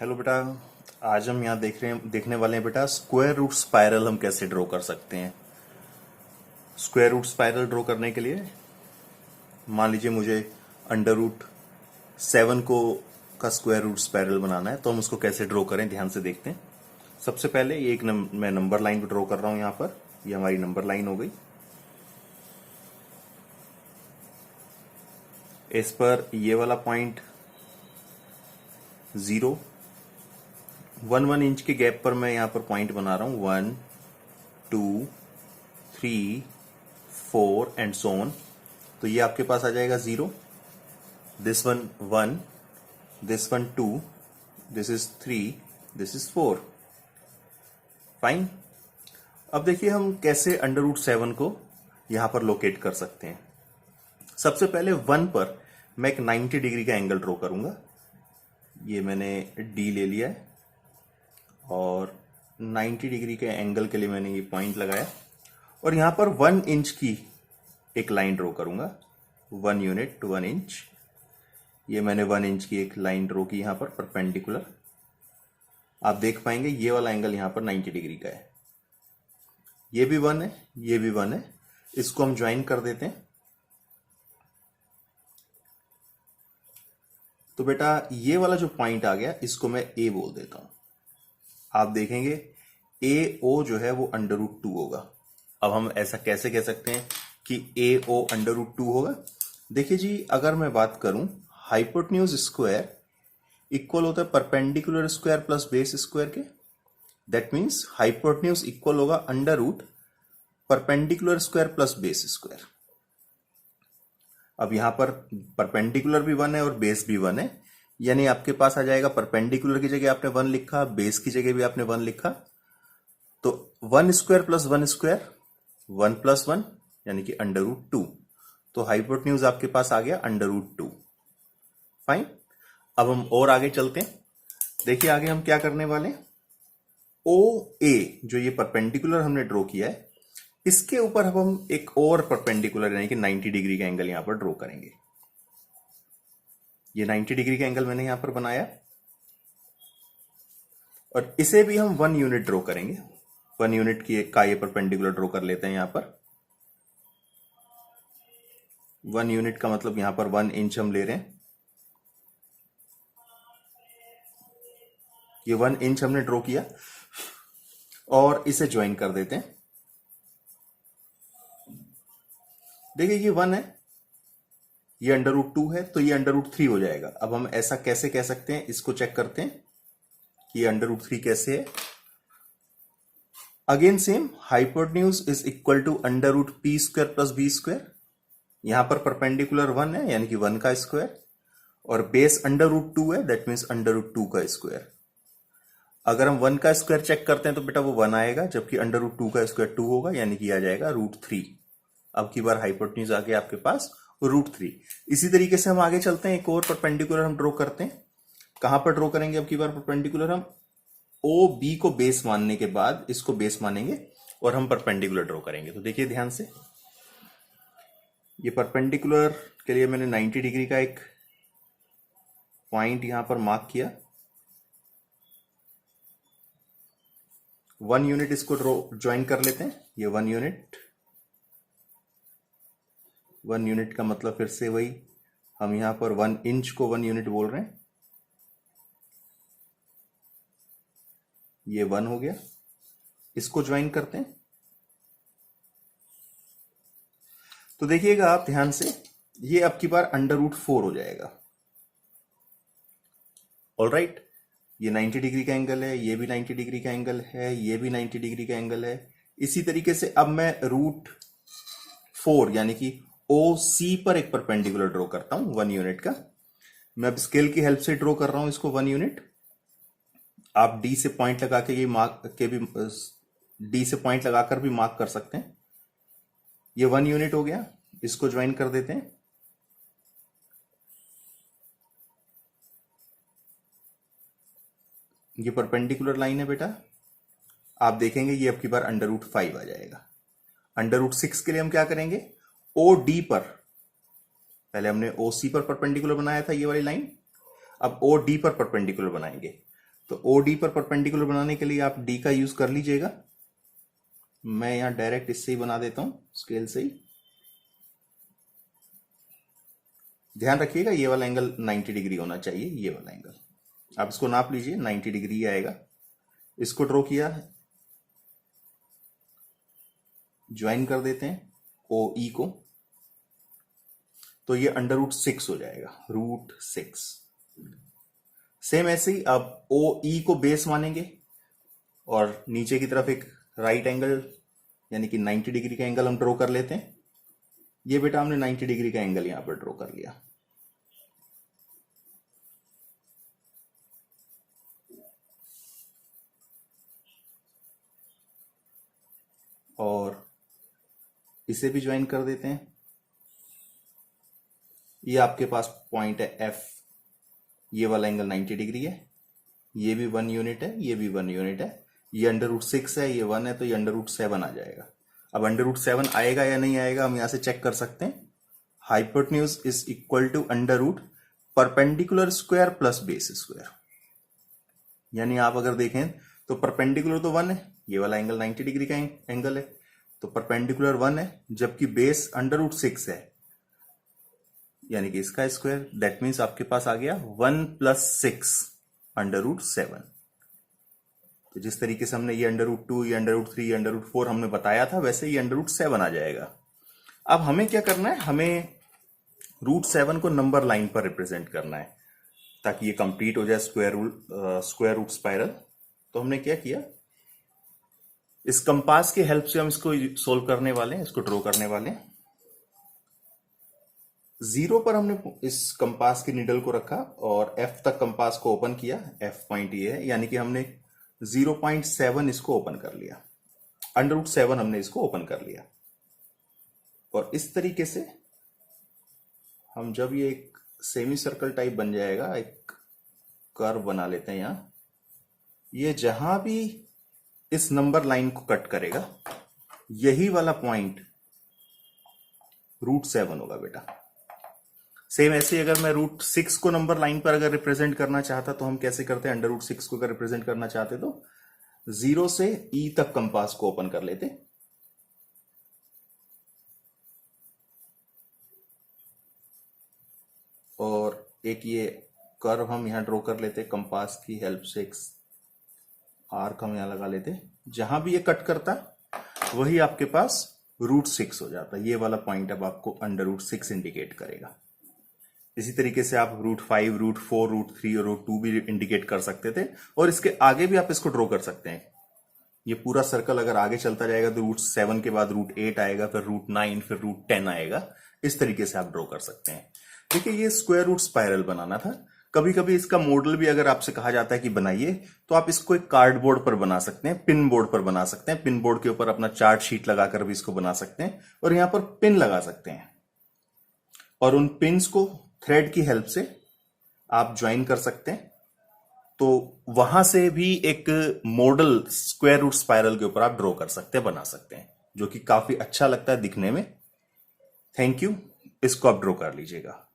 Hello बेटा। आज हम यहाँ देखने वाले हैं बेटा, स्क्वायर रूट स्पाइरल हम कैसे ड्रॉ कर सकते हैं। स्क्वायर रूट स्पाइरल ड्रॉ करने के लिए मान लीजिए मुझे अंडर रूट 7 को का स्क्वायर रूट स्पाइरल बनाना है, तो हम उसको कैसे ड्रॉ करें ध्यान से देखते हैं। सबसे पहले ये मैं नंबर लाइन ड्रॉ कर रहा हूँ यहाँ पर। ये हमारी नंबर लाइन हो गई। इस पर ये वाला पॉइंट 0 1 इंच के गैप पर मैं यहाँ पर पॉइंट बना रहा हूँ। 1 2 3 4 एंड सो ऑन। तो ये आपके पास आ जाएगा 0, this one 1, this one 2, this is 3, this is 4। Fine. अब देखिए हम कैसे अंडर रूट 7 को यहां पर लोकेट कर सकते हैं। सबसे पहले 1 पर मैं एक 90 डिग्री का एंगल ड्रॉ करूंगा। ये मैंने डी ले लिया है और 90 डिग्री के एंगल के लिए मैंने ये पॉइंट लगाया और यहां पर 1 इंच की एक लाइन ड्रॉ करूंगा। 1 यूनिट टू 1 इंच। ये मैंने 1 इंच की एक लाइन ड्रॉ की यहां पर परपेंडिकुलर। आप देख पाएंगे ये वाला एंगल यहां पर 90 डिग्री का है। ये भी 1 है, ये भी 1 है। इसको हम ज्वाइन कर देते हैं। तो बेटा ये वाला जो पॉइंट आ गया इसको मैं ए बोल देता हूं। आप देखेंगे ए ओ जो है वो अंडर रूट 2 होगा। अब हम ऐसा कैसे कह सकते हैं कि ए ओ अंडर रूट 2 होगा। देखिए जी, अगर मैं बात करूं हाइपोटेन्यूज स्क्वायर इक्वल होता है perpendicular square plus base square के। दैट मीन्स हाइपोटेन्यूज इक्वल होगा under root perpendicular square plus base square. अब यहां पर परपेंडिकुलर भी 1 है और बेस भी 1 है, यानी आपके पास आ जाएगा परपेंडिकुलर की जगह आपने 1 लिखा, बेस की जगह भी आपने 1 लिखा, तो 1 स्क्वायर प्लस 1 स्क्वायर 1 प्लस 1 यानी कि अंडर रूट 2। तो हाइपोटेन्यूज आपके पास आ गया अंडर रूट 2। फाइन। अब हम और आगे चलते हैं। देखिए आगे हम क्या करने वाले हैं। ओ ए जो ये परपेंडिकुलर हमने ड्रॉ किया है, इसके ऊपर अब हम एक और परपेंडिकुलर यानी कि 90 डिग्री का एंगल यहां पर ड्रॉ करेंगे। ये 90 डिग्री का एंगल मैंने यहां पर बनाया और इसे भी हम 1 यूनिट ड्रॉ करेंगे। 1 यूनिट की एक का ये परपेंडिकुलर ड्रॉ कर लेते हैं यहां पर। 1 यूनिट का मतलब यहां पर 1 इंच हम ले रहे हैं। ये 1 इंच हमने ड्रॉ किया और इसे ज्वाइन कर देते हैं। देखिए ये 1 है, ये अंडर रूट 2 है, तो ये अंडर रूट 3 हो जाएगा। अब हम ऐसा कैसे कह सकते हैं, इसको चेक करते हैं कि ये अंडर रूट 3 कैसे है। Again same, hypotenuse is equal to under root P square plus B square. यहां पर परपेंडिकुलर 1 है यानी कि 1 का स्क्वायर और बेस अंडर रूट 2 है, दैट मीन्स अंडर रूट 2 का स्क्वायर। अगर हम 1 का स्क्वायर चेक करते हैं तो बेटा वो 1 आएगा, जबकि अंडर रूट 2 का स्क्वायर 2 होगा, यानी कि आ जाएगा रूट 3। अब की बार हाइपोटेन्यूज आ गया आपके पास रूट 3। इसी तरीके से हम आगे चलते हैं। एक और परपेंडिकुलर हम ड्रॉ करते हैं। कहां पर ड्रॉ करेंगे अब की बार परपेंडिकुलर? हम ओ बी को बेस मानने के बाद इसको बेस मानेंगे और हम परपेंडिकुलर ड्रॉ करेंगे। तो देखिए ध्यान से, ये परपेंडिकुलर के लिए मैंने 90 डिग्री का एक पॉइंट यहां पर मार्क किया। 1 यूनिट इसको ड्रॉ ज्वाइन कर लेते हैं। ये 1 यूनिट, 1 यूनिट का मतलब फिर से वही, हम यहां पर 1 इंच को 1 यूनिट बोल रहे हैं। ये 1 हो गया, इसको ज्वाइन करते हैं। तो देखिएगा आप ध्यान से, ये अब की बार अंडर रूट 4 हो जाएगा। ऑलराइट, ये 90 डिग्री का एंगल है, ये भी 90 डिग्री का एंगल है, ये भी 90 डिग्री का एंगल है। इसी तरीके से अब मैं रूट 4 यानी कि ओ सी पर एक परपेंडिकुलर ड्रॉ करता हूं 1 यूनिट का। मैं अब स्केल की हेल्प से ड्रॉ कर रहा हूं इसको 1 यूनिट। आप डी से पॉइंट लगा के ये मार्क के भी, डी से पॉइंट लगाकर भी मार्क कर सकते हैं। ये 1 यूनिट हो गया, इसको ज्वाइन कर देते हैं। ये परपेंडिकुलर लाइन है बेटा। आप देखेंगे ये अब की बार अंडर रूट 5 आ जाएगा। अंडर रूट 6 के लिए हम क्या करेंगे, ओ डी पर, पहले हमने ओ सी पर परपेंडिकुलर बनाया था ये वाली लाइन, अब ओ डी पर परपेंडिकुलर बनाएंगे। तो OD पर परपेंडिकुलर बनाने के लिए आप D का यूज कर लीजिएगा। मैं यहां डायरेक्ट इससे ही बना देता हूं, स्केल से ही। ध्यान रखिएगा ये वाला एंगल 90 डिग्री होना चाहिए, ये वाला एंगल आप इसको नाप लीजिए, 90 डिग्री आएगा। इसको ड्रॉ किया, ज्वाइन कर देते हैं OE को, तो ये √6 हो जाएगा, √6। सेम ऐसे ही अब OE को बेस मानेंगे और नीचे की तरफ एक राइट एंगल यानी कि 90 डिग्री का एंगल हम ड्रॉ कर लेते हैं। ये बेटा हमने 90 डिग्री का एंगल यहां पर ड्रॉ कर लिया। और इसे भी ज्वाइन कर देते हैं। ये आपके पास पॉइंट है F, ये वाला एंगल 90 डिग्री है, ये भी 1 यूनिट है, ये भी 1 यूनिट है, ये √6 है, ये 1 है, तो ये √7 आ जाएगा। अब √7 आएगा या नहीं आएगा हम यहां से चेक कर सकते हैं। Hypotenuse is equal to √ perpendicular square plus base square. यानी आप अगर देखें तो परपेंडिकुलर तो 1 है, ये वाला एंगल 90 डिग्री का एंगल है, तो परपेंडिकुलर 1 है, जबकि बेस √6 है यानी कि इसका स्क्वायर। दैट मीन्स आपके पास आ गया 1 + 6 √7। तो जिस तरीके से हमने ये √2, ये √3, ये √4 हमने बताया था, वैसे ये √7 आ जाएगा। अब हमें क्या करना है, हमें √7 को नंबर लाइन पर रिप्रेजेंट करना है ताकि ये कंप्लीट हो जाए स्क्वायर रूट स्पाइरल। तो हमने क्या किया, इस कंपास की हेल्प से हम इसको सोल्व करने वाले हैं, इसको ड्रॉ करने वाले हैं। 0 पर हमने इस कंपास की नीडल को रखा और F तक कंपास को ओपन किया। F पॉइंट ये है, यानी कि हमने 0.7 इसको ओपन कर लिया, √7 हमने इसको ओपन कर लिया। और इस तरीके से हम जब ये एक सेमी सर्कल टाइप बन जाएगा, एक कर्व बना लेते हैं यहां, ये जहां भी इस नंबर लाइन को कट करेगा यही वाला पॉइंट √7 होगा बेटा। सेम ऐसे ही अगर मैं √6 को नंबर लाइन पर अगर रिप्रेजेंट करना चाहता तो हम कैसे करते हैं, √6 को अगर रिप्रेजेंट करना चाहते तो 0 से E तक कंपास को ओपन कर लेते, और एक ये कर्व हम यहां ड्रॉ कर लेते, कंपास की हेल्प से एक आर्क हम यहां लगा लेते, जहां भी ये कट करता वही आपके पास √6 हो जाता। ये वाला पॉइंट अब आपको √6 इंडिकेट करेगा। इसी तरीके से आप √5, √4, √3 और √2 भी इंडिकेट कर सकते थे, और इसके आगे भी आप इसको ड्रॉ कर सकते हैं। ये पूरा सर्कल अगर आगे चलता जाएगा तो √7 के बाद √8 आएगा, फिर √9, फिर √10 आएगा। इस तरीके से आप ड्रॉ कर सकते हैं। देखिए ये स्क्वायर रूट स्पाइरल बनाना था। कभी कभी इसका मॉडल भी अगर आपसे कहा जाता है कि बनाइए, तो आप इसको एक कार्डबोर्ड पर बना सकते हैं, पिन बोर्ड पर बना सकते हैं। पिन बोर्ड के ऊपर अपना चार्ट शीट लगाकर भी इसको बना सकते हैं, और यहां पर पिन लगा सकते हैं, और उन पिन्स को थ्रेड की हेल्प से आप ज्वाइन कर सकते हैं। तो वहां से भी एक मॉडल स्क्वायर रूट स्पाइरल के ऊपर आप ड्रॉ कर सकते हैं, बना सकते हैं, जो कि काफी अच्छा लगता है दिखने में। Thank you. इसको आप ड्रॉ कर लीजिएगा।